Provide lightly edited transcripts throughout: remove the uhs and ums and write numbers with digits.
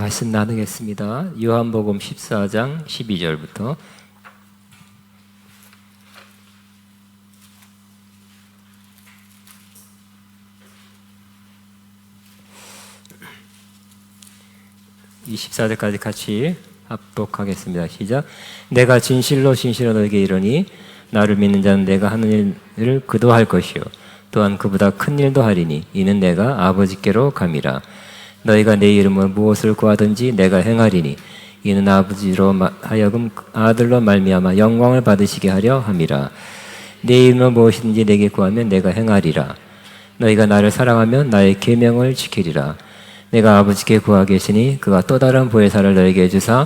말씀 나누겠습니다. 요한복음 14장 12절부터 이 14절까지 같이 합독하겠습니다. 시작. 내가 진실로 진실로 너에게 이르니 나를 믿는 자는 내가 하는 일을 그도 할 것이요 또한 그보다 큰 일도 하리니 이는 내가 아버지께로 감이라. 너희가 내 이름으로 무엇을 구하든지 내가 행하리니 이는 아버지로 하여금 아들로 말미암아 영광을 받으시게 하려 함이라. 내 이름으로 무엇이든지 내게 구하면 내가 행하리라. 너희가 나를 사랑하면 나의 계명을 지키리라. 내가 아버지께 구하 계시니 그가 또 다른 보혜사를 너에게 주사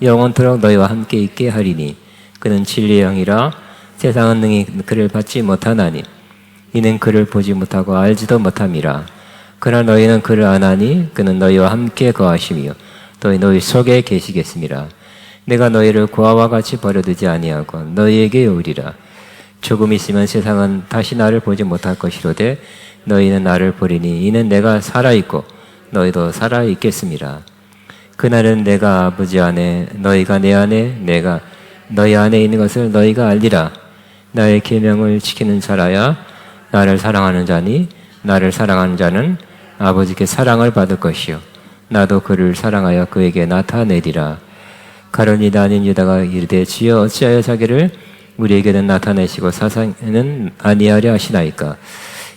영원토록 너희와 함께 있게 하리니 그는 진리의 영이라. 세상은 능히 그를 받지 못하나니 이는 그를 보지 못하고 알지도 못함이라. 그러나 너희는 그를 아나니 그는 너희와 함께 거하시며 또 너희 속에 계시겠습니다. 내가 너희를 고아와 같이 버려두지 아니하고 너희에게 오리라. 조금 있으면 세상은 다시 나를 보지 못할 것이로되 너희는 나를 보리니 이는 내가 살아있고 너희도 살아있겠습니다. 그날은 내가 아버지 안에 너희가 내 안에 내가 너희 안에 있는 것을 너희가 알리라. 나의 계명을 지키는 자라야 나를 사랑하는 자니 나를 사랑하는 자는 아버지께 사랑을 받을 것이요 나도 그를 사랑하여 그에게 나타내리라. 가룟 유다 아닌 유다가 이르되 주여 어찌하여 자기를 우리에게는 나타내시고 사상에는 아니하려 하시나이까.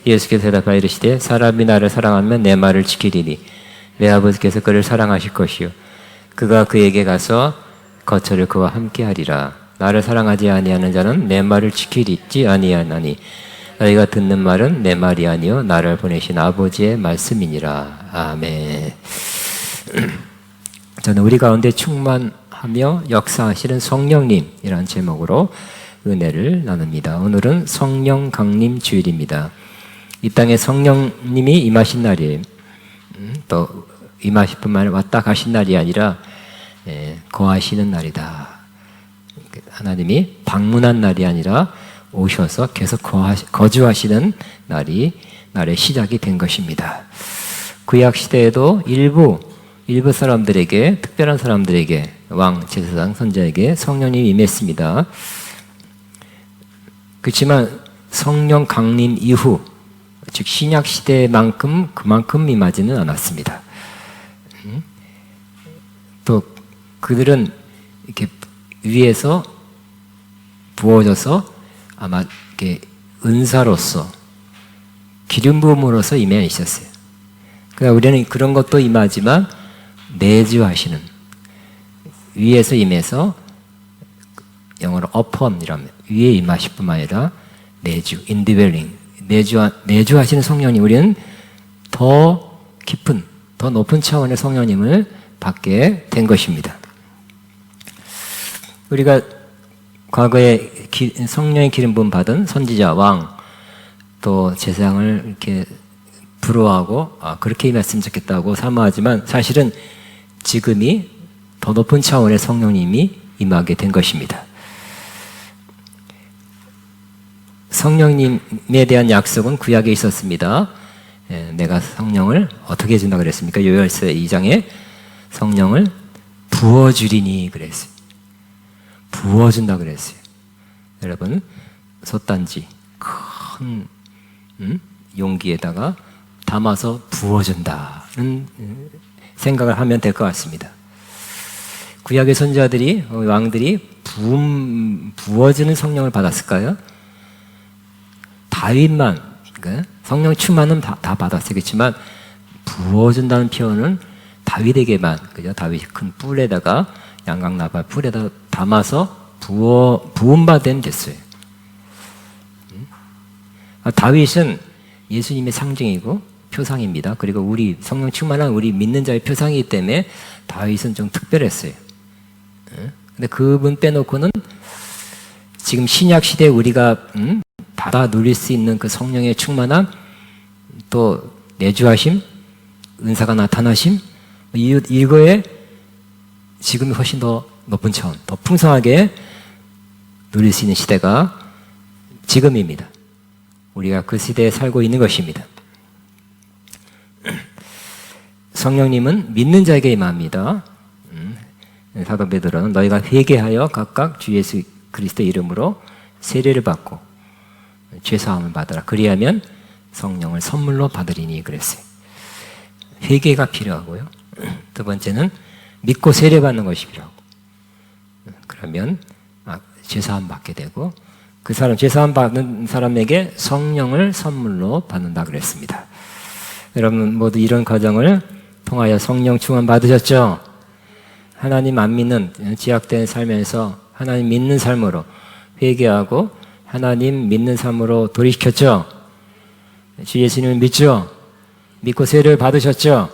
예수께서 대답하여 이르시되 사람이 나를 사랑하면 내 말을 지키리니 내 아버지께서 그를 사랑하실 것이요 그가 그에게 가서 거처를 그와 함께 하리라. 나를 사랑하지 아니하는 자는 내 말을 지키지 아니하나니 너희가 듣는 말은 내 말이 아니요 나를 보내신 아버지의 말씀이니라. 아멘. 저는 우리 가운데 충만하며 역사하시는 성령님이라는 제목으로 은혜를 나눕니다. 오늘은 성령 강림 주일입니다. 이 땅에 성령님이 임하신 날이에요. 또 임하실 뿐만 아니라 왔다 가신 날이 아니라 거하시는 날이다. 하나님이 방문한 날이 아니라 오셔서 계속 거주하시는 날의 시작이 된 것입니다. 구약 시대에도 일부 사람들에게, 특별한 사람들에게, 왕, 제사장, 선지자에게 성령님이 임했습니다. 그렇지만 성령 강림 이후, 즉 신약 시대만큼 그만큼 임하지는 않았습니다. 또 그들은 이렇게 위에서 부어져서 아마 이렇게 은사로서 기름 부음으로서 임해 있었어요. 그러니까 우리는 그런 것도 임하지만 내주하시는 위에서 임해서 영어로 upon이라면 위에 임하실 뿐만 아니라 내주, indwelling 내주하시는 성령님, 우리는 더 깊은, 더 높은 차원의 성령님을 받게 된 것입니다. 우리가 과거에 성령의 기름 부음 받은 선지자, 왕, 또 제사장을 이렇게 부러워하고 그렇게 임했으면 좋겠다고 사모하지만 사실은 지금이 더 높은 차원의 성령님이 임하게 된 것입니다. 성령님에 대한 약속은 구약에 있었습니다. 내가 성령을 어떻게 준다 그랬습니까? 요엘서 2장에 성령을 부어주리니 그랬어요. 부어준다 그랬어요. 여러분, 솥단지 큰 용기에다가 담아서 부어준다는 생각을 하면 될 것 같습니다. 구약의 선지자들이, 왕들이 부어주는 성령을 받았을까요? 다윗만, 성령 충만은 다 받았어요. 그렇지만 부어준다는 표현은 다윗에게만, 그죠? 다윗이 큰 뿔에다가 양각나발 뿔에다 담아서 부음받은 됐어요. 다윗은 예수님의 상징이고 표상입니다. 그리고 우리 성령 충만한 우리 믿는 자의 표상이기 때문에 다윗은 좀 특별했어요. 근데 그분 빼놓고는 지금 신약 시대에 우리가 받아 누릴 수 있는 그 성령의 충만함, 또 내주하심, 은사가 나타나심, 이거에 지금이 훨씬 더 높은 차원, 더 풍성하게 누릴 수 있는 시대가 지금입니다. 우리가 그 시대에 살고 있는 것입니다. 성령님은 믿는 자에게 임합니다. 사도 베드로는 너희가 회개하여 각각 주 예수 그리스도의 이름으로 세례를 받고 죄사함을 받으라. 그리하면 성령을 선물로 받으리니 그랬어요. 회개가 필요하고요. 두 번째는 믿고 세례 받는 것이 필요하고. 그러면 죄사함 받게 되고 그 사람 죄사함 받는 사람에게 성령을 선물로 받는다 그랬습니다. 여러분 모두 이런 과정을 통하여 성령 충만 받으셨죠? 하나님 안 믿는 지약된 삶에서 하나님 믿는 삶으로 회개하고 하나님 믿는 삶으로 돌이켰죠? 주 예수님을 믿죠? 믿고 세례를 받으셨죠?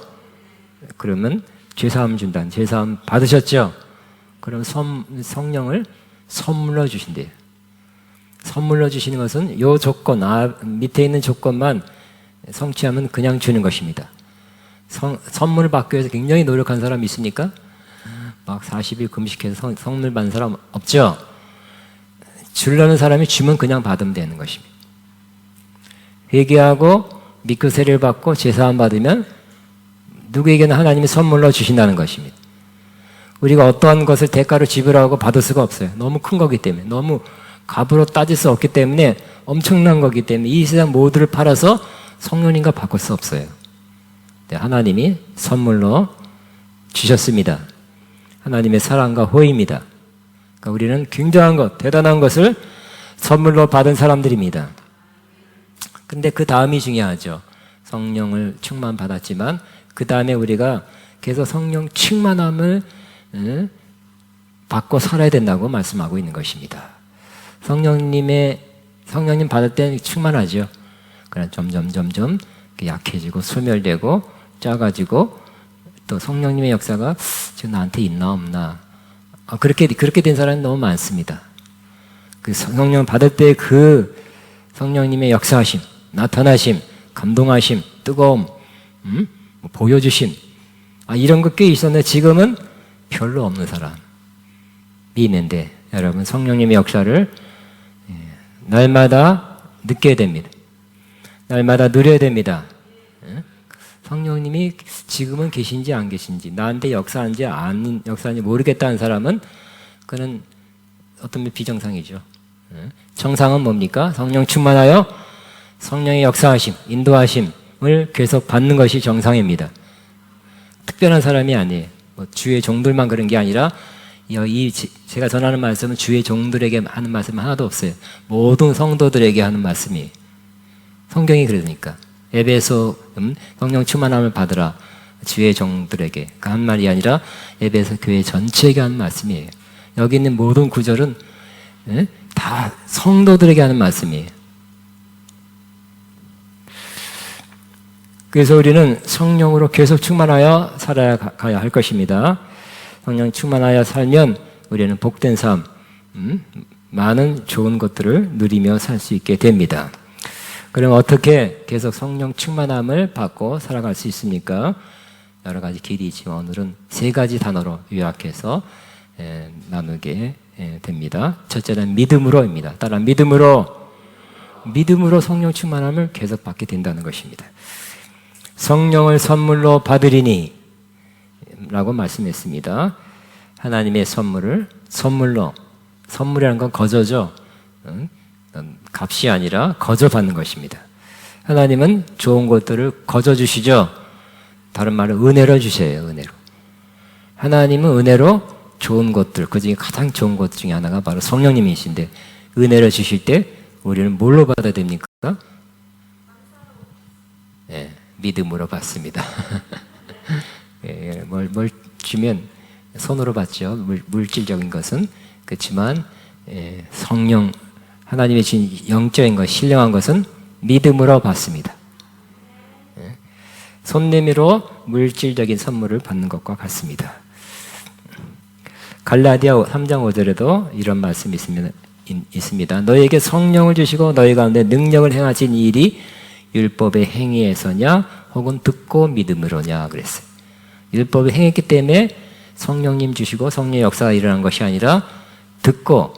그러면 죄사함 준다. 죄사함 받으셨죠? 그럼 성령을 선물로 주신대요. 선물로 주시는 것은 요 조건, 밑에 있는 조건만 성취하면 그냥 주는 것입니다. 선물을 받기 위해서 굉장히 노력한 사람 있습니까? 막 40일 금식해서 선물 받는 사람 없죠? 주려는 사람이 주면 그냥 받으면 되는 것입니다. 회개하고 믿고 세례를 받고 제사함 받으면 누구에게나 하나님이 선물로 주신다는 것입니다. 우리가 어떠한 것을 대가로 지불하고 받을 수가 없어요. 너무 큰 거기 때문에, 너무 값으로 따질 수 없기 때문에, 엄청난 거기 때문에 이 세상 모두를 팔아서 성령님과 바꿀 수 없어요. 하나님이 선물로 주셨습니다. 하나님의 사랑과 호의입니다. 그러니까 우리는 굉장한 것, 대단한 것을 선물로 받은 사람들입니다. 근데 그 다음이 중요하죠. 성령을 충만 받았지만 그 다음에 우리가 계속 성령 충만함을 받고 살아야 된다고 말씀하고 있는 것입니다. 성령님 받을 때는 충만하죠. 그러나 점점 약해지고 소멸되고 작아지고 또 성령님의 역사가 지금 나한테 있나 없나 그렇게 된 사람이 너무 많습니다. 그 성령 받을 때 그 성령님의 역사하심, 나타나심, 감동하심, 뜨거움, 보여주심 이런 거 꽤 있었는데 지금은 별로 없는 사람이 있는데 여러분 성령님의 역사를 날마다 느껴야 됩니다. 날마다 누려야 됩니다. 성령님이 지금은 계신지 안 계신지 나한테 역사한지 안 역사한지 모르겠다는 사람은 그는 어떤 비정상이죠. 정상은 뭡니까? 성령 충만하여 성령의 역사하심, 인도하심을 계속 받는 것이 정상입니다. 특별한 사람이 아니에요. 주의 종들만 그런 게 아니라 제가 전하는 말씀은 주의 종들에게 하는 말씀 하나도 없어요. 모든 성도들에게 하는 말씀이에요. 성경이 그러니까 에베소 성령 충만함을 받으라 주의 종들에게 한 말이 아니라 에베소 교회 전체에게 하는 말씀이에요. 여기 있는 모든 구절은 다 성도들에게 하는 말씀이에요. 그래서 우리는 성령으로 계속 충만하여 살아가야 할 것입니다. 성령 충만하여 살면 우리는 복된 삶, 많은 좋은 것들을 누리며 살 수 있게 됩니다. 그럼 어떻게 계속 성령 충만함을 받고 살아갈 수 있습니까? 여러 가지 길이 있지만 오늘은 세 가지 단어로 요약해서 나누게 됩니다. 첫째는 믿음으로입니다. 따라 믿음으로 성령 충만함을 계속 받게 된다는 것입니다. 성령을 선물로 받으리니 라고 말씀했습니다. 하나님의 선물이라는 건 거저죠. 값이 아니라 거저 받는 것입니다. 하나님은 좋은 것들을 거저 주시죠. 다른 말로 은혜로 주셔요. 은혜로. 하나님은 은혜로 좋은 것들, 그중에 가장 좋은 것 중에 하나가 바로 성령님이신데 은혜로 주실 때 우리는 뭘로 받아야 됩니까? 믿음으로 받습니다. 뭘 주면 손으로 받죠. 물질적인 것은. 그렇지만 성령, 하나님의 진 영적인 것, 신령한 것은 믿음으로 받습니다. 손내미로 물질적인 선물을 받는 것과 같습니다. 갈라디아 3장 5절에도 이런 말씀이 있습니다. 너희에게 성령을 주시고 너희 가운데 능력을 행하신 이 일이 율법의 행위에서냐 혹은 듣고 믿음으로냐 그랬어요. 율법을 행했기 때문에 성령님 주시고 성령의 역사가 일어난 것이 아니라 듣고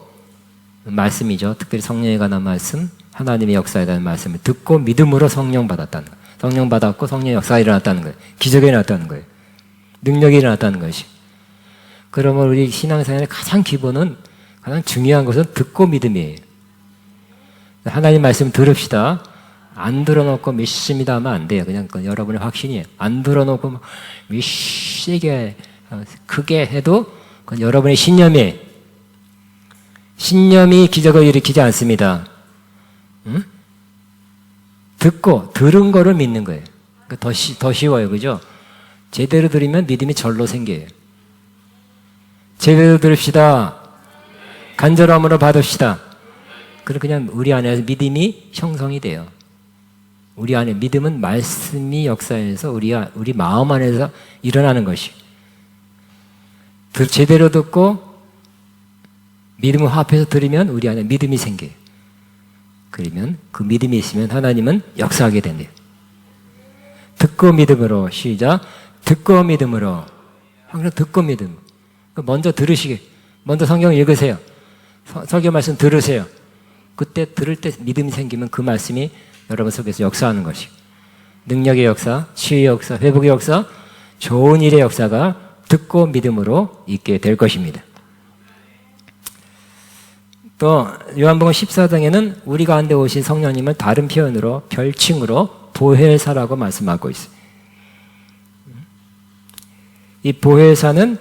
말씀이죠. 특별히 성령에 관한 말씀, 하나님의 역사에 대한 말씀을 듣고 믿음으로 성령 받았다는 거예요. 성령 받았고 성령의 역사가 일어났다는 거예요. 기적이 일어났다는 거예요. 능력이 일어났다는 것이. 그러면 우리 신앙생활의 가장 기본은, 가장 중요한 것은 듣고 믿음이에요. 하나님 말씀 들읍시다. 안 들어놓고 믿습니다 하면 안 돼요. 그냥 여러분의 확신이에요. 안 들어놓고 세게 크게 해도 그건 여러분의 신념이에요. 신념이 기적을 일으키지 않습니다. 응? 듣고 들은 거를 믿는 거예요. 그러니까 더 쉬워요. 그죠? 제대로 들으면 믿음이 절로 생겨요. 제대로 들읍시다. 간절함으로 받읍시다. 그냥 우리 안에서 믿음이 형성이 돼요. 우리 안에 믿음은 말씀이 역사해서 우리 마음 안에서 일어나는 것이. 제대로 듣고 믿음을 화합해서 들으면 우리 안에 믿음이 생겨요. 그러면 그 믿음이 있으면 하나님은 역사하게 된대요. 듣고 믿음으로. 시작. 듣고 믿음으로. 항상 듣고 믿음. 먼저 들으시게. 먼저 성경 읽으세요. 설교 말씀 들으세요. 그때 들을 때 믿음이 생기면 그 말씀이 여러분 속에서 역사하는 것이. 능력의 역사, 치유의 역사, 회복의 역사, 좋은 일의 역사가 듣고 믿음으로 있게 될 것입니다. 또 요한복음 14장에는 우리 가운데 오신 성령님을 다른 표현으로 별칭으로 보혜사라고 말씀하고 있어요. 이 보혜사는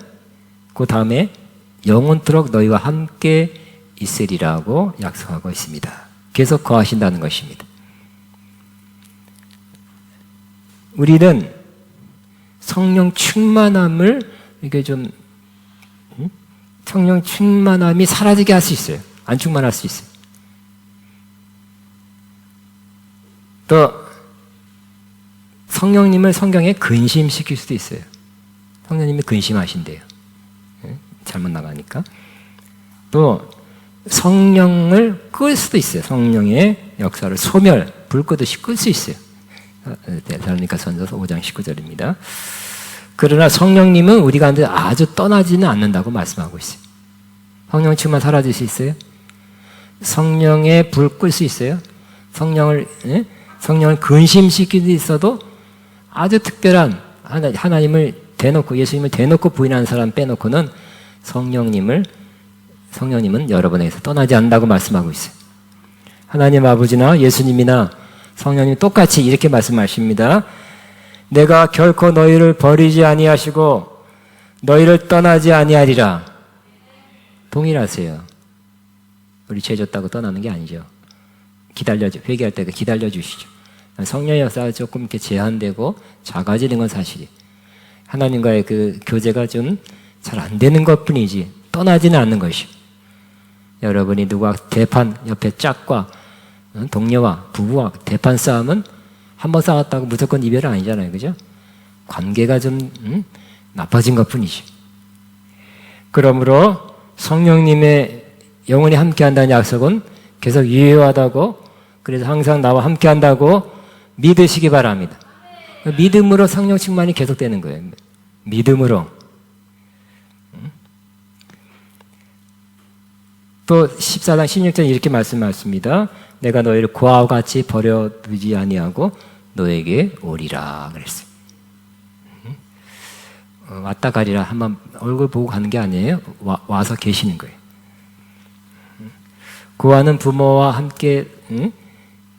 그 다음에 영원토록 너희와 함께 있으리라고 약속하고 있습니다. 계속 거하신다는 것입니다. 우리는 성령 충만함을 이게 좀 성령 충만함이 사라지게 할 수 있어요. 안 충만할 수 있어요. 또 성령님을 성경에 근심시킬 수도 있어요. 성령님이 근심하신대요. 잘못 나가니까. 또 성령을 끌 수도 있어요. 성령의 역사를 소멸, 불 끄듯이 끌 수 있어요. 데살로니가전서 5장 19절입니다. 그러나 성령님은 우리 가운데 아주 떠나지는 않는다고 말씀하고 있어요. 성령 충만 사라질 수 있어요? 성령의 불 끌 수 있어요? 성령을 근심시킬 수 있어도 아주 특별한 하나님을 대놓고 예수님을 대놓고 부인하는 사람 빼놓고는 성령님은 여러분에게서 떠나지 않는다고 말씀하고 있어요. 하나님 아버지나 예수님이나 성령님 똑같이 이렇게 말씀하십니다. 내가 결코 너희를 버리지 아니하시고 너희를 떠나지 아니하리라. 동일하세요. 우리 죄 졌다고 떠나는 게 아니죠. 회개할 때 기다려 주시죠. 성령의 역사가 조금 이렇게 제한되고 작아지는 건 사실이에요. 하나님과의 그 교제가 좀 잘 안 되는 것 뿐이지 떠나지는 않는 것이요. 여러분이 누구와 대판, 옆에 짝과 동료와 부부와 대판 싸움은 한 번 싸웠다고 무조건 이별은 아니잖아요. 그죠? 관계가 좀 나빠진 것 뿐이지. 그러므로 성령님의 영원히 함께한다는 약속은 계속 유효하다고, 그래서 항상 나와 함께한다고 믿으시기 바랍니다. 믿음으로 성령 충만이 계속되는 거예요. 믿음으로. 또 14장 16절 이렇게 말씀하십니다. 내가 너희를 고아와 같이 버려두지 아니하고 너에게 오리라 그랬어요. 왔다 가리라 한번 얼굴 보고 가는 게 아니에요. 와서 계시는 거예요. 고아는 부모와 함께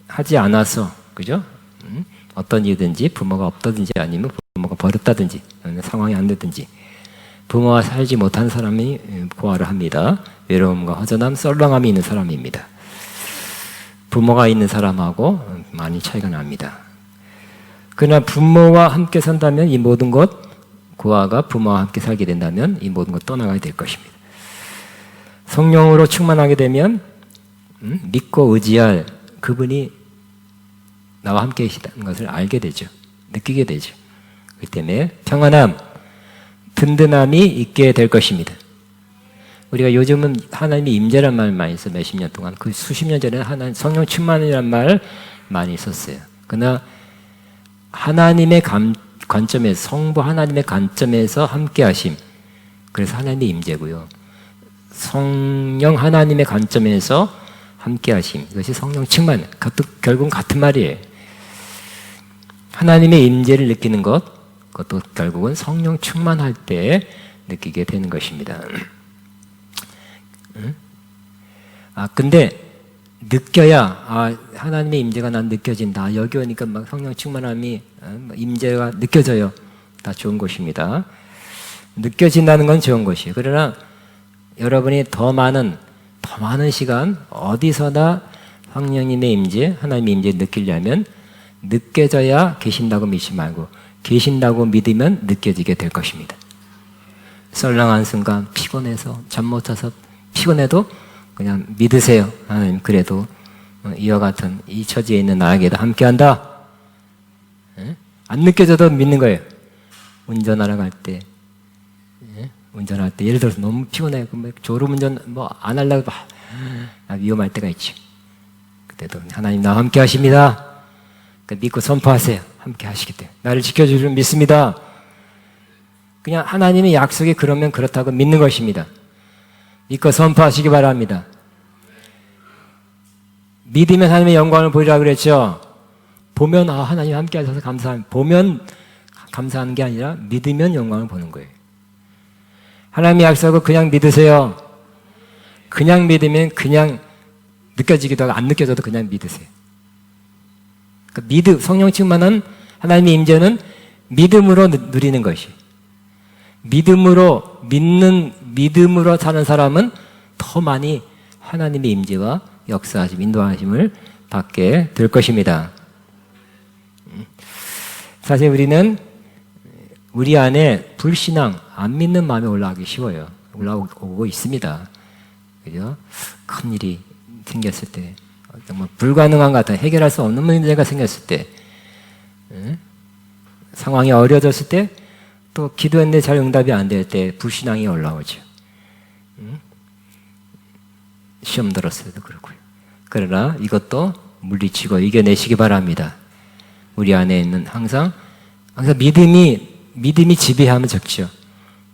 하지 않아서, 그죠? 어떤 이유든지 부모가 없다든지 아니면 부모가 버렸다든지 상황이 안 되든지 부모와 살지 못한 사람이 고아를 합니다. 외로움과 허전함, 썰렁함이 있는 사람입니다. 부모가 있는 사람하고 많이 차이가 납니다. 그러나 부모와 함께 산다면 이 모든 것, 고아가 부모와 함께 살게 된다면 이 모든 것 떠나가게 될 것입니다. 성령으로 충만하게 되면 믿고 의지할 그분이 나와 함께 계시다는 것을 알게 되죠. 느끼게 되죠. 그렇기 때문에 평안함, 든든함이 있게 될 것입니다. 우리가 요즘은 하나님의 임재란 말 많이 써. 몇십 년 동안. 그 수십 년 전에는 하나님 성령 충만이란 말 많이 썼어요. 그러나 하나님의 관점에서, 성부 하나님의 관점에서 함께 하심, 그래서 하나님의 임재고요. 성령 하나님의 관점에서 함께 하심, 이것이 성령 충만, 결국은 같은 말이에요. 하나님의 임재를 느끼는 것, 그것도 결국은 성령 충만할 때 느끼게 되는 것입니다. 근데 느껴야 하나님의 임재가 난 느껴진다. 여기 오니까 막 성령 충만함이 임재가 느껴져요. 다 좋은 것입니다. 느껴진다는 건 좋은 것이에요. 그러나 여러분이 더 많은 시간 어디서나 성령님의 임재, 하나님의 임재 느끼려면 느껴져야 계신다고 믿지 말고 계신다고 믿으면 느껴지게 될 것입니다. 썰렁한 순간 피곤해서 잠 못 자서 피곤해도 그냥 믿으세요. 하나님 그래도 이와 같은 이 처지에 있는 나에게도 함께한다. 안 느껴져도 믿는 거예요. 운전하러 갈 때, 예를 들어서 너무 피곤해. 졸음운전 안 하려고 위험할 때가 있지. 그때도 하나님 나와 함께 하십니다. 믿고 선포하세요. 함께 하시기 때문에 나를 지켜줄 줄 믿습니다. 그냥 하나님의 약속이 그러면 그렇다고 믿는 것입니다. 믿고 선포하시기 바랍니다. 믿으면 하나님의 영광을 보리라 그랬죠. 보면 하나님 함께 하셔서 감사합니다. 보면 감사하는 게 아니라 믿으면 영광을 보는 거예요. 하나님의 약속을 그냥 믿으세요. 그냥 믿으면 그냥 느껴지기도 하고 안 느껴져도 그냥 믿으세요. 성령 충만한 하나님의 임재는 믿음으로 누리는 것이. 믿음으로 사는 사람은 더 많이 하나님의 임재와 역사하심, 인도하심을 받게 될 것입니다. 사실 우리는 우리 안에 불신앙, 안 믿는 마음이 올라오기 쉬워요. 올라오고 있습니다. 그죠? 큰 일이 생겼을 때, 정말 불가능한 것 같아, 해결할 수 없는 문제가 생겼을 때, 상황이 어려졌을 때, 또 기도했는데 잘 응답이 안 될 때 불신앙이 올라오죠. 시험 들었을 때도 그렇고요. 그러나 이것도 물리치고 이겨내시기 바랍니다. 우리 안에 있는 항상 믿음이 지배하면 적죠.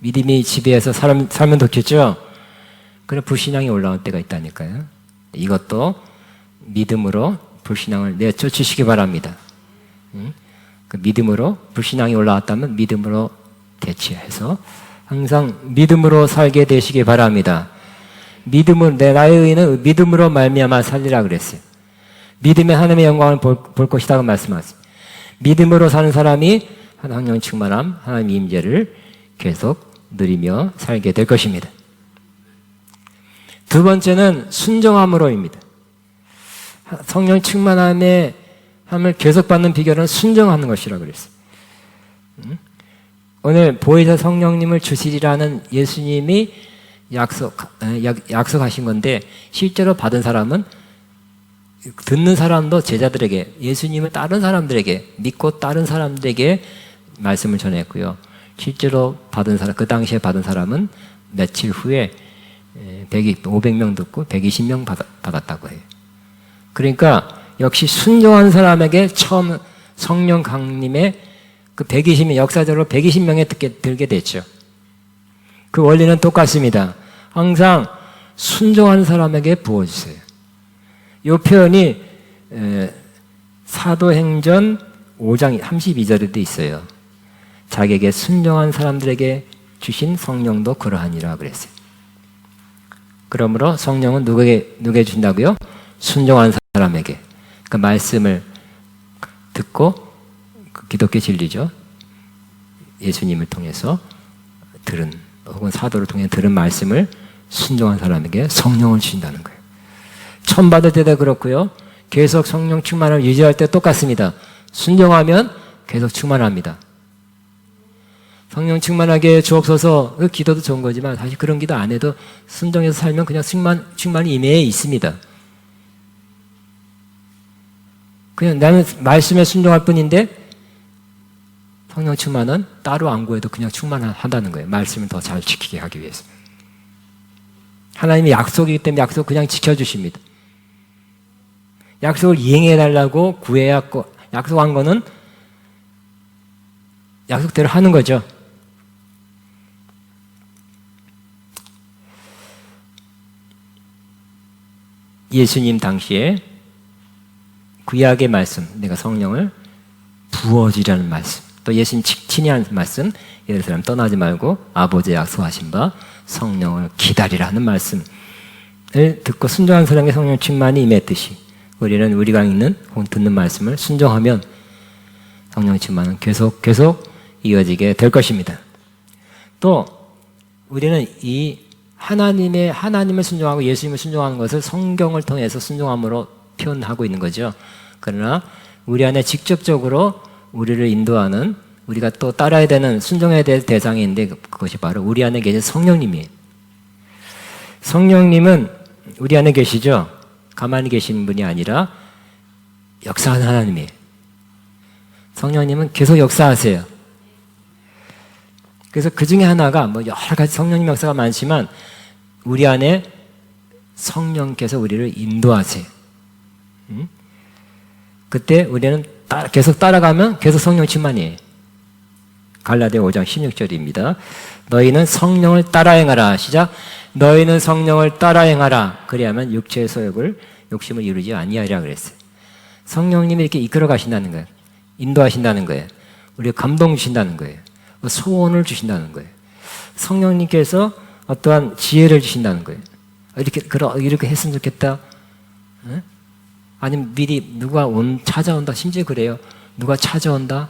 믿음이 지배해서 살면 좋겠죠. 그래 불신앙이 올라올 때가 있다니까요. 이것도 믿음으로 불신앙을 내쫓으시기 바랍니다. 믿음으로 불신앙이 올라왔다면 믿음으로 대체해서 항상 믿음으로 살게 되시기 바랍니다. 나의 의는 믿음으로 말미암아 살리라 그랬어요. 믿음에 하나님의 영광을 볼 것이라고 말씀하셨어요. 믿음으로 사는 사람이 성령 충만함, 하나님의 임재를 계속 누리며 살게 될 것입니다. 두 번째는 순종함으로입니다. 성령 충만함을 계속 받는 비결은 순종하는 것이라고 그랬어요. 오늘 보혜사 성령님을 주시리라는 예수님이 약속하신 건데 실제로 받은 사람은 듣는 사람도 제자들에게 예수님을 다른 사람들에게 믿고 다른 사람들에게 말씀을 전했고요. 실제로 받은 사람 그 당시에 받은 사람은 며칠 후에 500명 듣고 120명 받았다고 해요. 그러니까 역시 순종한 사람에게 처음 성령 강림에 그 120명 역사적으로 120명에 들게 됐죠. 그 원리는 똑같습니다. 항상 순종한 사람에게 부어주세요. 이 표현이 사도행전 5장 32절에도 있어요. 자기에게 순종한 사람들에게 주신 성령도 그러하니라 그랬어요. 그러므로 성령은 누구에게 주신다고요? 순종한 사람에게. 그 말씀을 듣고 기독교 진리죠. 예수님을 통해서 들은 혹은 사도를 통해 들은 말씀을 순종한 사람에게 성령을 주신다는 거예요. 처음 받을 때도 그렇고요. 계속 성령 충만을 유지할 때 똑같습니다. 순종하면 계속 충만합니다. 성령 충만하게 주옵소서. 그 기도도 좋은 거지만 사실 그런 기도 안 해도 순종해서 살면 그냥 충만이 임해에 있습니다. 그냥 나는 말씀에 순종할 뿐인데 성령 충만은 따로 안 구해도 그냥 충만하다는 거예요. 말씀을 더 잘 지키게 하기 위해서. 하나님의 약속이기 때문에 약속 그냥 지켜주십니다. 약속을 이행해달라고 약속한 거는 약속대로 하는 거죠. 예수님 당시에 구약의 말씀, 내가 성령을 부어주라는 말씀, 또 예수님 친히 한 말씀, 예루살렘 떠나지 말고 아버지의 약속하신 바 성령을 기다리라는 말씀을 듣고 순종한 사람에게 성령 충만이 임했듯이 우리는 우리가 읽는 혹은 듣는 말씀을 순종하면 성령 충만은 계속 이어지게 될 것입니다. 또 우리는 이 하나님을 순종하고 예수님을 순종하는 것을 성경을 통해서 순종함으로 표현하고 있는 거죠. 그러나 우리 안에 직접적으로 우리를 인도하는, 우리가 또 따라야 되는, 순종해야 될 대상이 있는데 그것이 바로 우리 안에 계신 성령님이에요. 성령님은 우리 안에 계시죠. 가만히 계시는 분이 아니라 역사하는 하나님이에요. 성령님은 계속 역사하세요. 그래서 그 중에 하나가 뭐 여러 가지 성령님 역사가 많지만 우리 안에 성령께서 우리를 인도하세요. 그때 우리는 계속 따라가면 계속 성령 충만이에요. 갈라디아 5장 16절입니다. 너희는 성령을 따라 행하라. 시작. 너희는 성령을 따라 행하라. 그래야만 육체의 소욕을 욕심을 이루지 아니하리라 그랬어요. 성령님이 이렇게 이끌어 가신다는 거예요. 인도하신다는 거예요. 우리가 감동 주신다는 거예요. 소원을 주신다는 거예요. 성령님께서 어떠한 지혜를 주신다는 거예요. 이렇게 했으면 좋겠다. 응? 아니면 미리 누가 찾아온다. 심지어 그래요. 누가 찾아온다.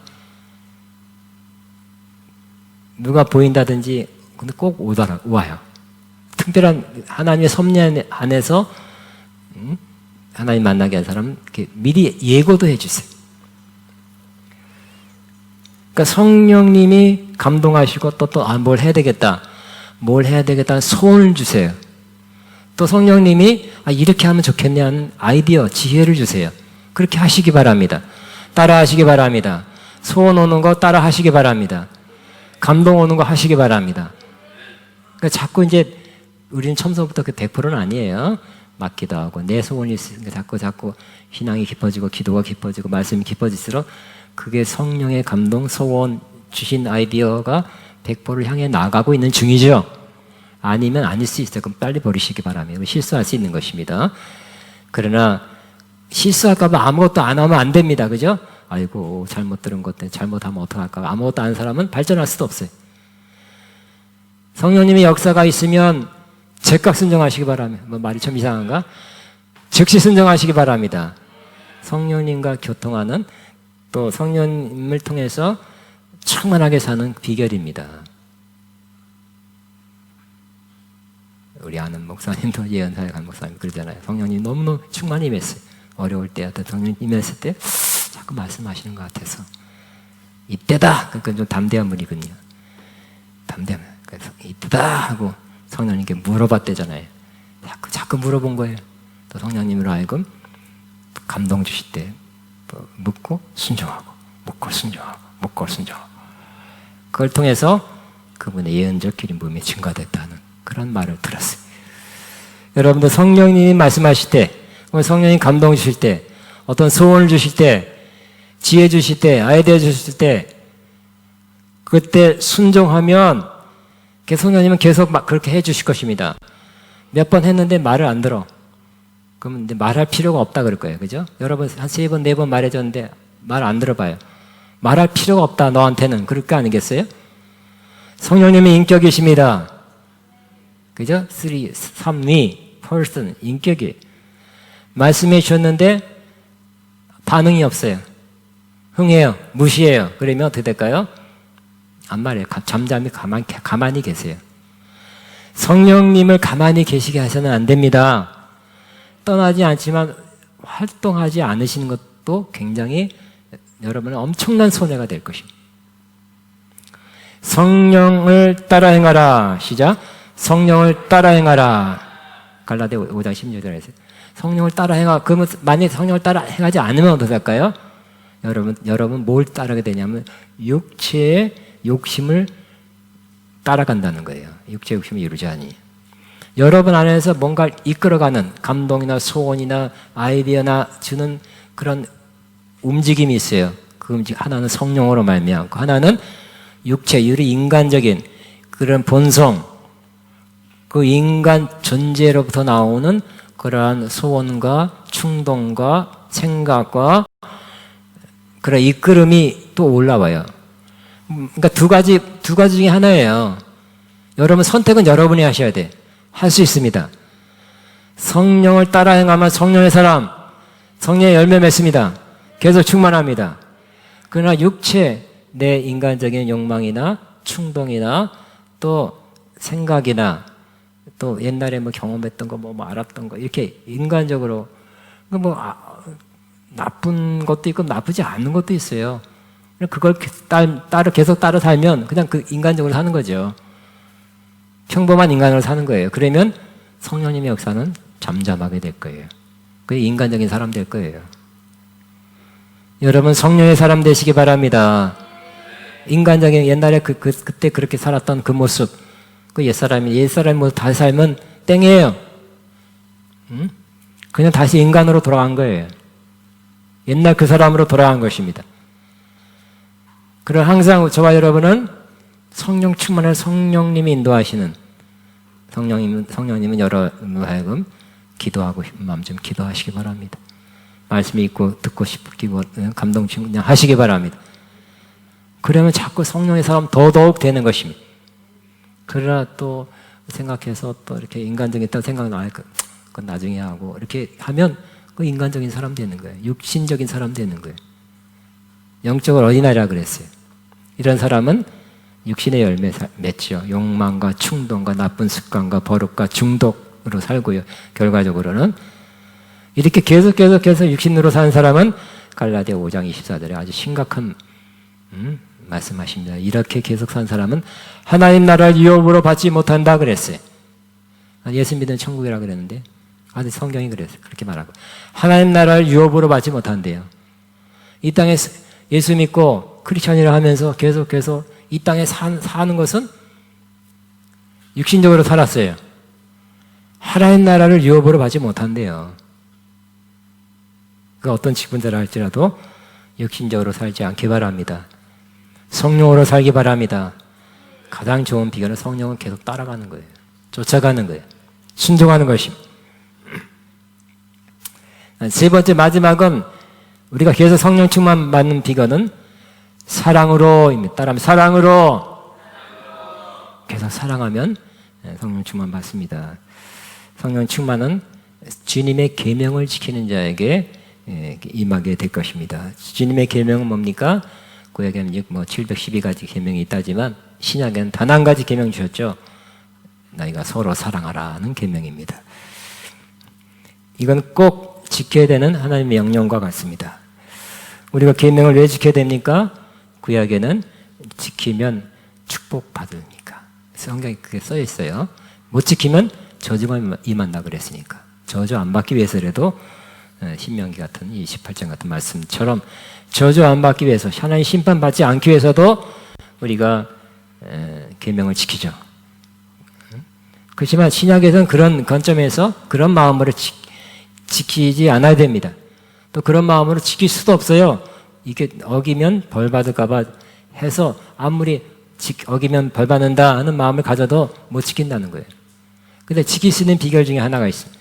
누가 보인다든지 근데 꼭 와요. 특별한 하나님의 섭리 안에서 하나님 만나게 한 사람은 이렇게 미리 예고도 해주세요. 그러니까 성령님이 감동하시고 또 뭘 해야 되겠다. 뭘 해야 되겠다는 소원을 주세요. 또 성령님이 이렇게 하면 좋겠냐는 아이디어, 지혜를 주세요. 그렇게 하시기 바랍니다. 따라 하시기 바랍니다. 소원 오는 거 따라 하시기 바랍니다. 감동 오는 거 하시기 바랍니다. 그러니까 자꾸 이제 우리는 처음부터 그 100%는 아니에요. 맞기도 하고 내 소원이 있으니까 자꾸 신앙이 깊어지고 기도가 깊어지고 말씀이 깊어질수록 그게 성령의 감동, 소원 주신 아이디어가 100%를 향해 나가고 있는 중이죠. 아니면 아닐 수 있어요. 그럼 빨리 버리시기 바랍니다. 실수할 수 있는 것입니다. 그러나 실수할까 봐 아무것도 안 하면 안 됩니다. 그죠? 아이고 잘못 들은 것 때문에 잘못하면 어떡할까. 아무것도 안 하는 사람은 발전할 수도 없어요. 성령님의 역사가 있으면 즉각 순종하시기 바랍니다. 뭐 말이 좀 이상한가? 즉시 순종하시기 바랍니다. 성령님과 교통하는 또 성령님을 통해서 충만하게 사는 비결입니다. 우리 아는 목사님도 예언사에 간 목사님 그러잖아요. 성령님 너무너무 충만히 임했어요. 어려울 때 성령님 임했을 때 자꾸 말씀하시는 것 같아서 이때다! 그러니까 좀 담대한 분이거든요. 담대한. 그래서 이때다! 하고 성령님께 물어봤대잖아요. 자꾸 물어본 거예요. 또 성령님으로 하여금 감동 주실 때 묻고 순종하고 묻고 순종하고 묻고 순종하고 그걸 통해서 그분의 예언적 기름 부음이 증가됐다는 그런 말을 들었어요. 여러분들 성령님이 말씀하실 때 성령님 감동 주실 때 어떤 소원을 주실 때 지혜 주실 때 아이디어 주실 때 그때 순종하면 성령님은 계속 그렇게 해 주실 것입니다. 몇 번 했는데 말을 안 들어. 그러면 이제 말할 필요가 없다 그럴 거예요. 그죠? 여러분 한 3번, 4번 말해줬는데 말 안 들어봐요. 말할 필요가 없다 너한테는. 그럴 거 아니겠어요? 성령님의 인격이십니다. 그죠? 3위, person, 인격이. 말씀해 주셨는데 반응이 없어요. 흥해요. 무시해요. 그러면 어떻게 될까요? 안 말해요. 잠잠히 가만히 계세요. 성령님을 가만히 계시게 하셔는 안 됩니다. 떠나지 않지만 활동하지 않으시는 것도 굉장히 여러분은 엄청난 손해가 될 것입니다. 성령을 따라 행하라. 시작. 성령을 따라 행하라. 갈라디아 5장 16절에서 성령을 따라 행하. 그러면 만약에 성령을 따라 행하지 않으면 어떻게 할까요? 여러분 뭘 따르게 되냐면 육체의 욕심을 따라간다는 거예요. 육체의 욕심을 이루자니. 여러분 안에서 뭔가 이끌어가는 감동이나 소원이나 아이디어나 주는 그런 움직임이 있어요. 그 움직임 하나는 성령으로 말미암고 하나는 육체, 우리 인간적인 그런 본성, 그 인간 존재로부터 나오는 그러한 소원과 충동과 생각과 그런 이끌음이 또 올라와요. 그러니까 두 가지 중에 하나예요. 여러분 선택은 여러분이 하셔야 돼. 할 수 있습니다. 성령을 따라 행하면 성령의 사람, 성령의 열매 맺습니다. 계속 충만합니다. 그러나 육체, 내 인간적인 욕망이나 충동이나 또 생각이나 또 옛날에 뭐 경험했던 거, 뭐 알았던 거, 이렇게 인간적으로 나쁜 것도 있고 나쁘지 않은 것도 있어요. 그걸 계속 따라 살면 그냥 그 인간적으로 사는 거죠. 평범한 인간으로 사는 거예요. 그러면 성령님의 역사는 잠잠하게 될 거예요. 그게 인간적인 사람 될 거예요. 여러분 성령의 사람 되시기 바랍니다. 인간적인 옛날에 그때 그렇게 살았던 그 모습, 그 옛사람이 모습 다시 살면 땡이에요. 그냥 다시 인간으로 돌아간 거예요. 옛날 그 사람으로 돌아간 것입니다. 그럼 항상 저와 여러분은 성령 충만을 성령님이 인도하시는 성령님은 여러분 하여금 기도하고 싶은 마음 좀 기도하시기 바랍니다. 말씀이 있고 듣고 싶기고 감동 그냥 하시기 바랍니다. 그러면 자꾸 성령의 사람 더더욱 되는 것입니다. 그러나 또 생각해서 또 이렇게 인간적인 생각 나니까 그건 나중에 하고 이렇게 하면 그 인간적인 사람 되는 거예요. 육신적인 사람 되는 거예요. 영적을 어린아이라 그랬어요. 이런 사람은 육신의 열매 맺죠. 욕망과 충동과 나쁜 습관과 버릇과 중독으로 살고요. 결과적으로는 이렇게 계속 육신으로 사는 사람은 갈라디아 5장 24절에 아주 심각한 말씀하십니다. 이렇게 계속 사는 사람은 하나님 나라를 유업으로 받지 못한다 그랬어요. 예수 믿는 천국이라 그랬는데 아직 성경이 그랬어요. 그렇게 말하고 하나님 나라를 유업으로 받지 못한대요. 이 땅에 예수 믿고 크리스천이라 하면서 계속해서 이 땅에 사는 것은 육신적으로 살았어요. 하나님 나라를 유업으로 받지 못한대요. 그 어떤 직분자라 할지라도 육신적으로 살지 않기 바랍니다. 성령으로 살기 바랍니다. 가장 좋은 비결은 성령은 계속 따라가는 거예요. 쫓아가는 거예요. 순종하는 것입니다. 세 번째 마지막은 우리가 계속 성령 충만 받는 비결은 사랑으로입니다. 따라하면 사랑으로 계속 사랑하면 성령 충만 받습니다. 성령 충만은 주님의 계명을 지키는 자에게 임하게 될 것입니다. 주님의 계명은 뭡니까? 구약에는 뭐 712가지 계명이 있다지만 신약에는 단 한 가지 계명 주셨죠. 너희가 서로 사랑하라는 계명입니다. 이건 꼭 지켜야 되는 하나님의 명령과 같습니다. 우리가 계명을 왜 지켜야 됩니까? 구약에는 지키면 축복받으니까. 성경에 그게 써 있어요. 못 지키면 저주가 임한다 그랬으니까. 저주 안 받기 위해서라도 신명기 같은 28장 같은 말씀처럼 저주 안 받기 위해서 하나님 심판 받지 않기 위해서도 우리가 계명을 지키죠. 그렇지만 신약에서는 그런 관점에서 그런 마음으로 지키지 않아야 됩니다. 또 그런 마음으로 지킬 수도 없어요. 이게 어기면 벌 받을까봐 해서 아무리 어기면 벌 받는다 하는 마음을 가져도 못 지킨다는 거예요. 근데 지킬 수 있는 비결 중에 하나가 있어요.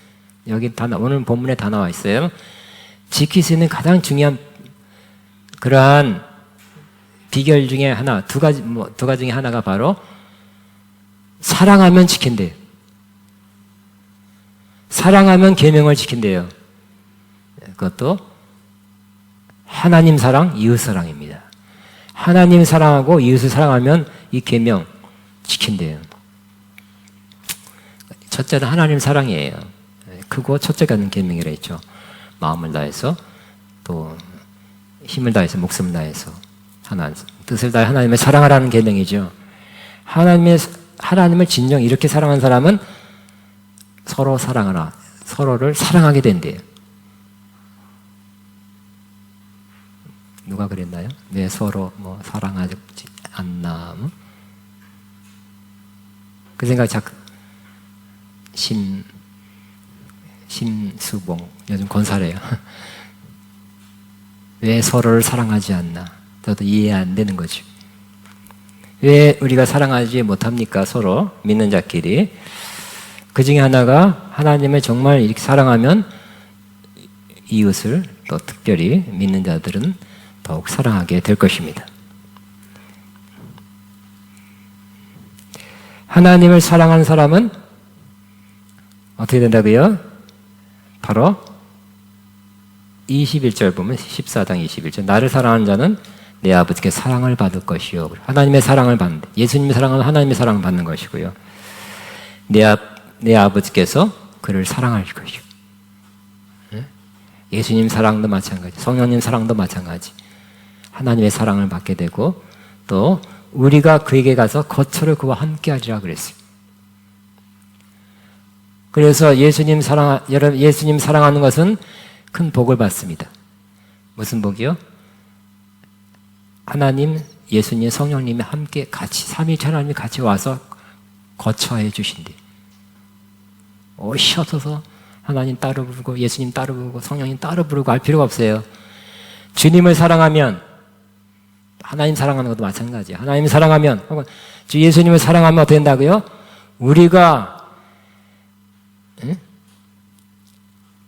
여기 오늘 본문에 다 나와 있어요. 지킬 수 있는 가장 중요한 그러한 비결 중에 하나, 두 가지 중에 하나가 바로 사랑하면 지킨대요. 사랑하면 계명을 지킨대요. 그것도 하나님 사랑, 이웃 사랑입니다. 하나님 사랑하고 이웃을 사랑하면 이 계명 지킨대요. 첫째는 하나님 사랑이에요. 크고 첫째가 있는 계명이라 했죠. 마음을 다해서 또 힘을 다해서 목숨을 다해서 뜻을 다해 하나님을 사랑하라는 계명이죠. 하나님을 진정 이렇게 사랑한 사람은 서로 사랑하라. 서로를 사랑하게 된대요. 누가 그랬나요? 왜 서로 사랑하지 않나? 그 생각이 자꾸 심수봉 요즘 권사래요. 왜 서로를 사랑하지 않나? 저도 이해 안 되는 거죠. 왜 우리가 사랑하지 못합니까? 서로 믿는 자끼리. 그 중에 하나가 하나님을 정말 이렇게 사랑하면 이웃을 또 특별히 믿는 자들은 더욱 사랑하게 될 것입니다. 하나님을 사랑하는 사람은 어떻게 된다고요? 바로 21절 보면 14장 21절 나를 사랑하는 자는 내 아버지께 사랑을 받을 것이요. 하나님의 사랑을 받는 예수님의 사랑은 하나님의 사랑을 받는 것이고요. 내 아버지께서 그를 사랑할 것이요. 예수님 사랑도 마찬가지, 성령님 사랑도 마찬가지. 하나님의 사랑을 받게 되고 또 우리가 그에게 가서 거처를 그와 함께 하리라 그랬어요. 그래서 예수님 사랑하는 것은 큰 복을 받습니다. 무슨 복이요? 하나님, 예수님, 성령님이 함께 같이 삼위일체 하나님이 같이 와서 거처해 주신대. 오셔서 하나님 따로 부르고 예수님 따로 부르고 성령님 따로 부르고 할 필요가 없어요. 주님을 사랑하면 하나님 사랑하는 것도 마찬가지예요. 하나님 사랑하면 혹은 주 예수님을 사랑하면 어떻게 된다고요? 우리가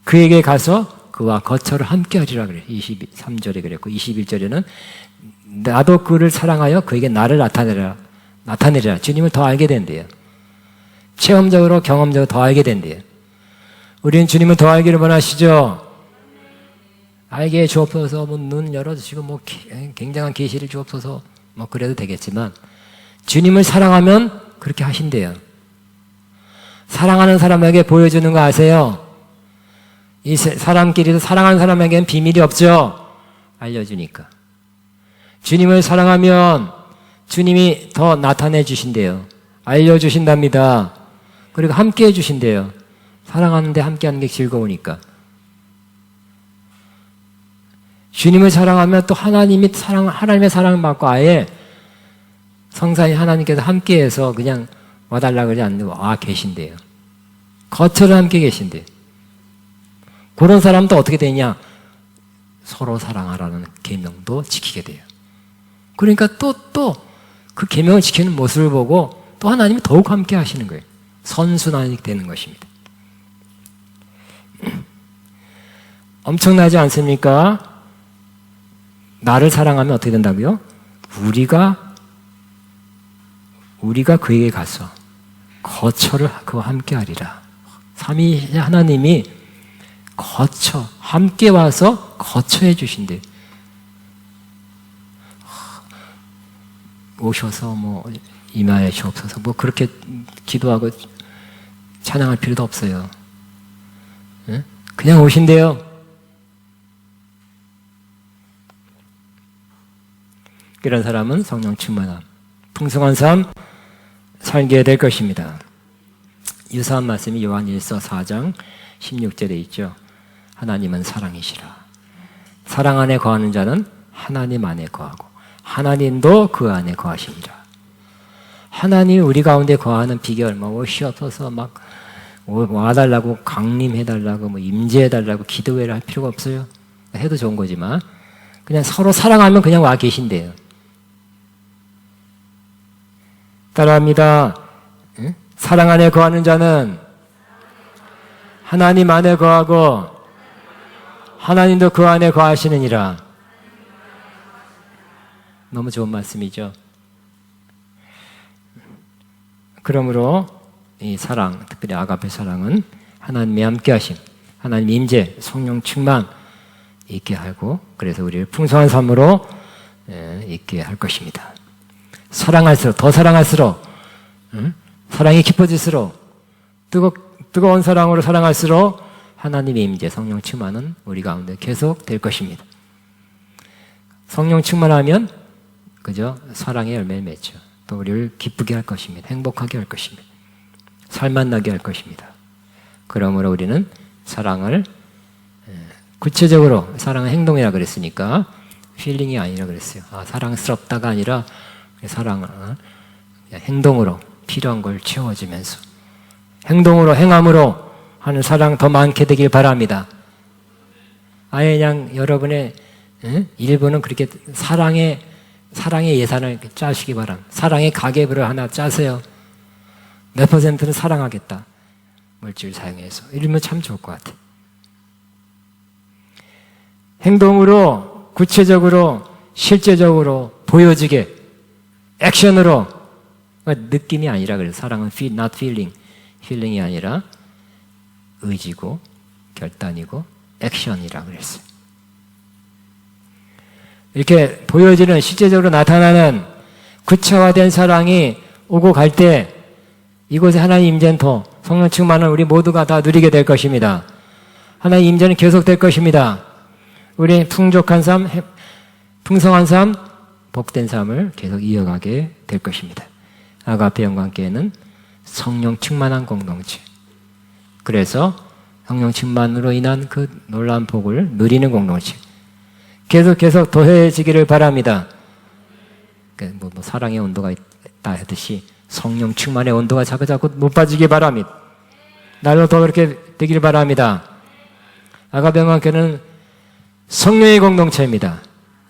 그에게 가서 그와 거처를 함께 하리라 그래요. 23절에 그랬고 21절에는 나도 그를 사랑하여 그에게 나를 나타내리라. 주님을 더 알게 된대요. 체험적으로 경험적으로 더 알게 된대요. 우리는 주님을 더 알기를 원하시죠? 알게 주옵소서, 눈 열어주시고, 굉장한 계시를 주옵소서, 그래도 되겠지만, 주님을 사랑하면 그렇게 하신대요. 사랑하는 사람에게 보여주는 거 아세요? 이 사람끼리도 사랑하는 사람에게는 비밀이 없죠? 알려주니까. 주님을 사랑하면 주님이 더 나타내 주신대요. 알려주신답니다. 그리고 함께 해주신대요. 사랑하는데 함께 하는 게 즐거우니까. 주님을 사랑하면 또 하나님의 사랑을 받고 아예 성삼위 하나님께서 함께해서 그냥 와달라 그러지 않고 계신대요. 거처를 함께 계신대요. 그런 사람은 또 어떻게 되냐? 서로 사랑하라는 계명도 지키게 돼요. 그러니까 또 그 계명을 지키는 모습을 보고 또 하나님이 더욱 함께 하시는 거예요. 선순환이 되는 것입니다. 엄청나지 않습니까? 나를 사랑하면 어떻게 된다고요? 우리가 그에게 가서 거처를 그와 함께 하리라. 삼위 하나님이 함께 와서 거처해 주신대. 오셔서 임하여 주옵소서 그렇게 기도하고 찬양할 필요도 없어요. 그냥 오신대요. 이런 사람은 성령 충만함, 풍성한 삶 살게 될 것입니다. 유사한 말씀이 요한일서 4장 16절에 있죠. 하나님은 사랑이시라. 사랑 안에 거하는 자는 하나님 안에 거하고 하나님도 그 안에 거하시니라. 하나님 우리 가운데 거하는 비결 오시옵소서 와달라고 강림해달라고 임재해달라고 기도회를 할 필요가 없어요. 해도 좋은 거지만 그냥 서로 사랑하면 그냥 와 계신대요. 따라합니다. 사랑 안에 거하는 자는 하나님 안에 거하고 하나님도 그 안에 거하시느니라. 너무 좋은 말씀이죠. 그러므로 이 사랑, 특별히 아가페 사랑은 하나님의 함께하심, 하나님 임재, 성령 충만 있게 하고 그래서 우리를 풍성한 삶으로 있게 할 것입니다. 사랑할수록 더 사랑할수록 사랑이 깊어질수록 뜨거운 사랑으로 사랑할수록 하나님의 임재, 성령 충만은 우리 가운데 계속 될 것입니다. 성령 충만하면 그죠? 사랑의 열매를 맺죠. 또 우리를 기쁘게 할 것입니다. 행복하게 할 것입니다. 살맛나게 할 것입니다. 그러므로 우리는 사랑을 구체적으로 사랑은 행동이라 그랬으니까 필링이 아니라 그랬어요. 사랑스럽다가 아니라 사랑을 행동으로 필요한 걸 채워주면서 행동으로 행함으로 하는 사랑 더 많게 되길 바랍니다. 아예 그냥 여러분의 일부는 그렇게 사랑의 예산을 짜시기 바랍니다. 사랑의 가계부를 하나 짜세요. 몇 %는 사랑하겠다. 물질 사용해서. 이러면 참 좋을 것 같아요. 행동으로, 구체적으로, 실제적으로 보여지게, 액션으로 느낌이 아니라 그래요. 사랑은 feel, not feeling. feeling이 아니라 의지고 결단이고 액션이라 그랬어요. 이렇게 보여지는 실제적으로 나타나는 구체화된 사랑이 오고 갈 때 이곳에 하나님 임재는 더 성령 충만을 우리 모두가 다 누리게 될 것입니다. 하나님 임재는 계속될 것입니다. 우리 풍족한 삶, 풍성한 삶, 복된 삶을 계속 이어가게 될 것입니다. 아가페 영광교회는 성령 충만한 공동체. 그래서 성령 충만으로 인한 그 놀라운 복을 누리는 공동체. 계속 더해지기를 바랍니다. 뭐 사랑의 온도가 있다 하듯이 성령 충만의 온도가 자꾸 높아지기 바랍니다. 날로 더 그렇게 되기를 바랍니다. 아가페 영광교회는 성령의 공동체입니다.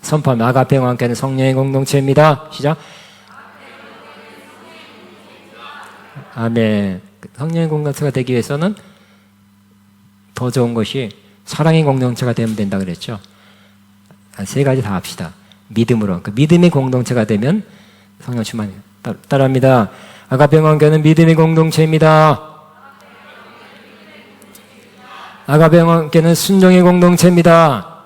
선포하면 아가페 영광교회는 성령의 공동체입니다. 시작. 아멘. 성령의 공동체가 되기 위해서는 더 좋은 것이 사랑의 공동체가 되면 된다 그랬죠. 세 가지 다 합시다. 믿음으로. 그 믿음의 공동체가 되면 성령 충만이 따라합니다. 아가페 영광교회는 믿음의 공동체입니다. 아가페 영광교회는 순종의 공동체입니다.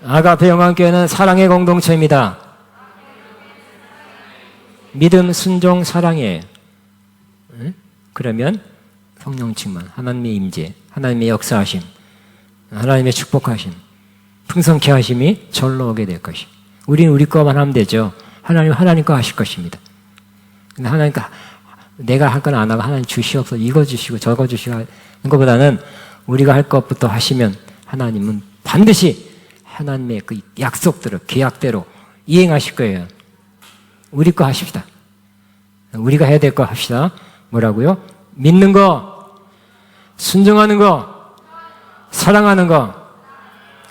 아가페 영광교회는 사랑의 공동체입니다. 믿음, 순종, 사랑이에요. 그러면 성령 충만, 하나님의 임재, 하나님의 역사하심, 하나님의 축복하심, 풍성케 하심이 절로 오게 될 것이. 우리는 우리 거만 하면 되죠. 하나님 거 하실 것입니다. 근데 하나님 거 내가 할 건 안 하고 하나님 주시옵소서 이거 주시고 저거 주시고 하는 것보다는 우리가 할 것부터 하시면 하나님은 반드시 하나님의 그 약속대로 계약대로 이행하실 거예요. 우리 거 하십시다. 우리가 해야 될 거 합시다. 뭐라고요? 믿는 거, 순종하는 거, 사랑하는 거.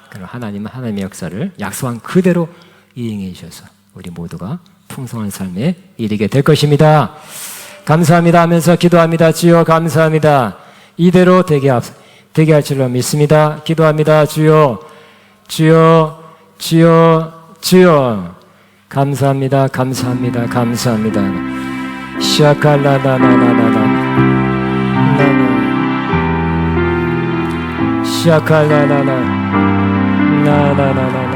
그럼 하나님은 하나님의 역사를 약속한 그대로 이행해 주셔서 우리 모두가 풍성한 삶에 이르게 될 것입니다. 감사합니다 하면서 기도합니다. 주여 감사합니다. 이대로 되게 할 줄로 믿습니다. 기도합니다. 주여, 주여, 주여, 주여. 감사합니다. 감사합니다. 감사합니다. 시아칼라나나나나나 시아칼라나나 나나나나나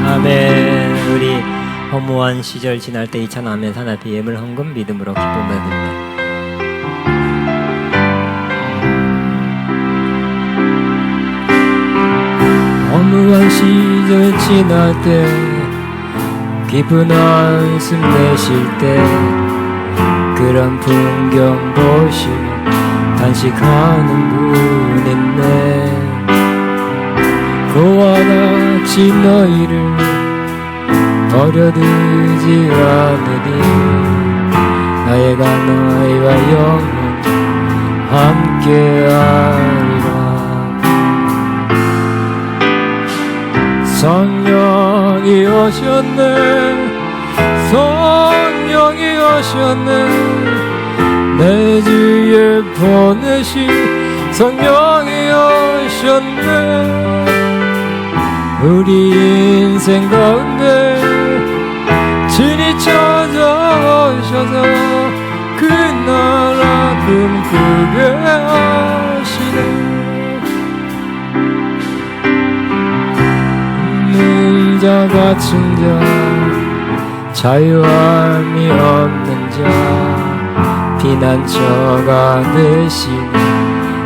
아멘. 우리 허무한 시절 지날 때 이찬하면 하나님의 예물 헌금 믿음으로 기쁨을 드립니다. 허무한 시절 지날 때 깊은 한숨 내쉴 때 그런 풍경 보시 단식하는 분 있네. 그와 같이 너희를 버려두지 않으니 나의가 너희와 영원 함께하리라. 성령이 오셨네. 성령이 오셨네. 내 주에 보내신 성령이 오셨네. 우리 인생 가운데 진이 찾아오셔서 그 나라 꿈꾸게 하시네. 자 갇힌 자 자유함이 없는 자 피난처가 되시는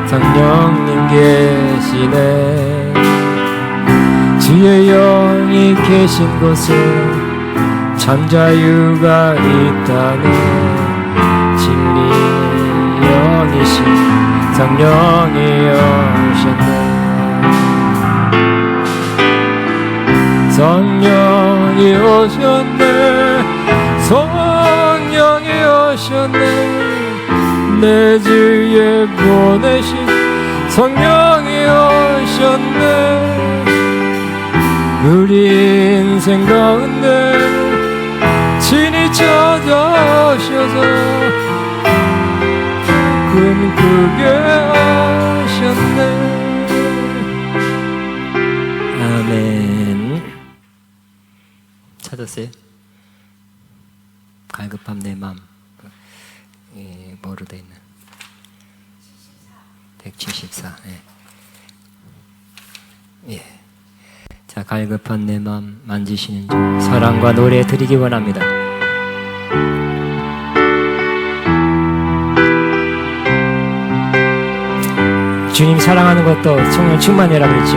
성령님 계시네. 주의 영이 계신 곳에 참 자유가 있다네. 진리 영이신 성령이 오셨네. 성령이 오셨네. 성령이 오셨네. 내 주에 보내신 성령이 오셨네. 우리 인생 가운데 친히 찾아오셔서 기쁘게 하셨네. 아멘. 찾았어요? 갈급함 내 맘. 뭐로 돼 있나? 174. 예. 자, 갈급한 내 맘 만지시는 주 사랑과 노래 드리기 원합니다. 주님 사랑하는 것도 성령 충만이라고 그랬죠.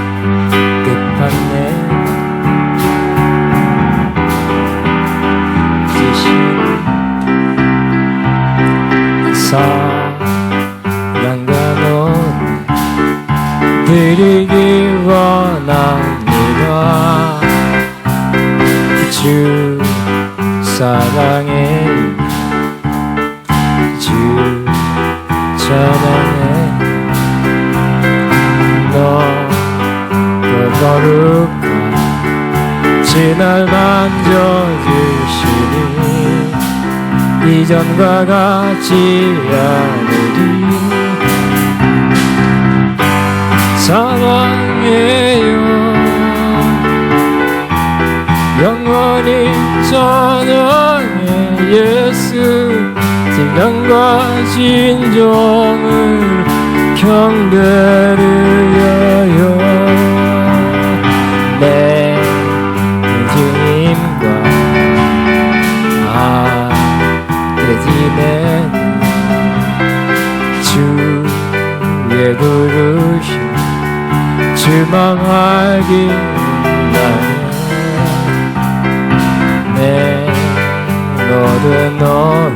갈급한 내 사랑과 노래 드리기 원합니다. 주 사랑해 주 찬양해 너 거룩한 날 만져주시니 이전과 같지 않으리. 사랑해요 영원히 찬양해 예수 진정과 진정을 경배를 여여 내 주님과 지내는 주의 부르심 주만 알기 원해 내 모든 너를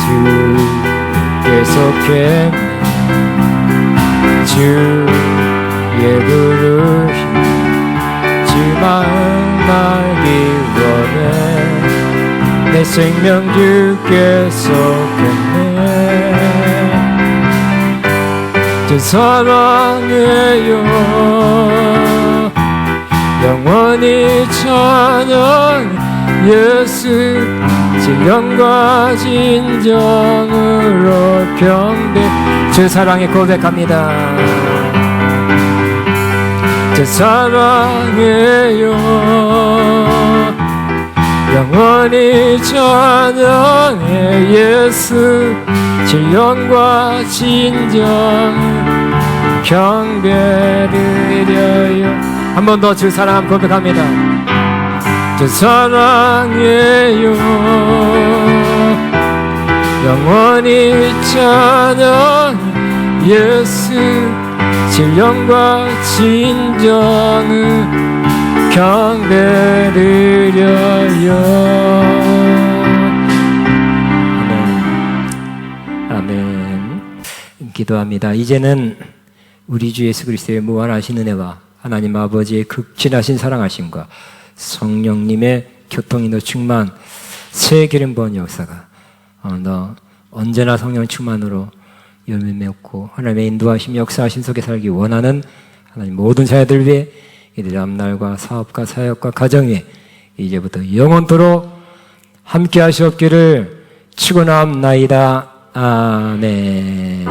주께 속했네 주의 부르심 주만 알기 원해 내 생명 주께 속했네 주 사랑해요 영원히 찬양 예수 진정과 진정으로 경배 주 사랑에 고백합니다 주 사랑해요 영원히 찬양해 예수 진정과 진정을 경배드려요 한 번 더 주 사랑 고백합니다 주 사랑해요 영원히 찬양해 예수 진정과 진정을 경배드려요. 아멘. 기도합니다. 이제는 우리 주 예수 그리스도의 무한하신 은혜와 하나님 아버지의 극진하신 사랑하심과 성령님의 교통인도 충만 새 기름 부은 역사가 너 언제나 성령 충만으로 열매 맺고 하나님의 인도하심 역사하심 속에 살기 원하는 하나님 모든 자녀들 위해 이들의 앞날과 사업과 사역과 가정 위에 이제부터 영원토록 함께 하시옵기를 축원합나이다. 아멘.